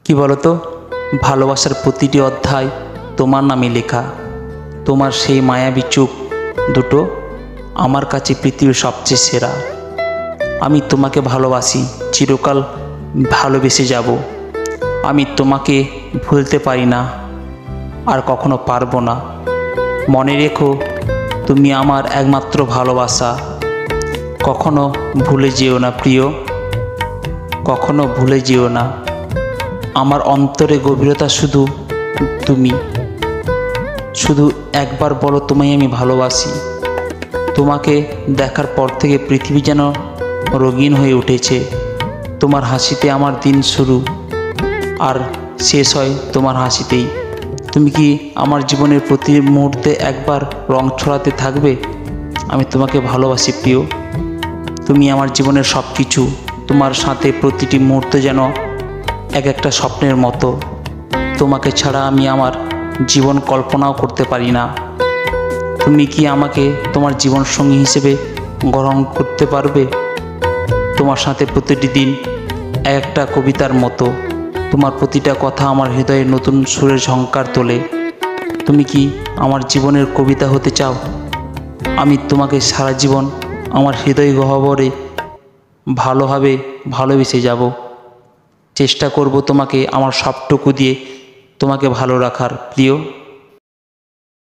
কি বলো তো, ভালোবাসার প্রতিটি অধ্যায় তোমার নামে লেখা। তোমার সেই মায়াবী চোখ দুটো আমার কাছে পৃথিবীর সবচেয়ে সেরা। আমি তোমাকে ভালোবাসি, চিরকাল ভালোবেসে যাব। আমি তোমাকে ভুলতে পারি না, আর কখনো পারবো না। মনে রেখো, তুমি আমার একমাত্র ভালোবাসা। কখনো ভুলে যেও না প্রিয়, কখনো ভুলে যেও না। আমার অন্তরে গভীরতা শুধু তুমি। শুধু একবার বলো, তোমায় আমি ভালোবাসি। তোমাকে দেখার পর থেকে পৃথিবী যেন রঙিন হয়ে উঠেছে। তোমার হাসিতে আমার দিন শুরু আর শেষ হয় তোমার হাসিতেই। তুমি কি আমার জীবনের প্রতি মুহূর্তে একবার রং ছড়াতে থাকবে? আমি তোমাকে ভালোবাসি প্রিয়। তুমি আমার জীবনের সব কিছু। তোমার সাথে প্রতিটি মুহূর্ত যেন এক একটা স্বপ্নের মতো। তোমাকে ছাড়া আমি আমার জীবন কল্পনাও করতে পারি না। তুমি কি আমাকে তোমার জীবনসঙ্গী হিসেবে গ্রহণ করতে পারবে? তোমার সাথে প্রতিটি দিন এক একটা কবিতার মতো। তোমার প্রতিটা কথা আমার হৃদয়ে নতুন সুরের ঝংকার তোলে। তুমি কি আমার জীবনের কবিতা হতে চাও? আমি তোমাকে সারা জীবন আমার হৃদয় গহ্বরে ভালোভাবে ভালোবেসে যাব। চেষ্টা করব তোমাকে আমার সবটুকু দিয়ে তোমাকে ভালো রাখার প্রিয়।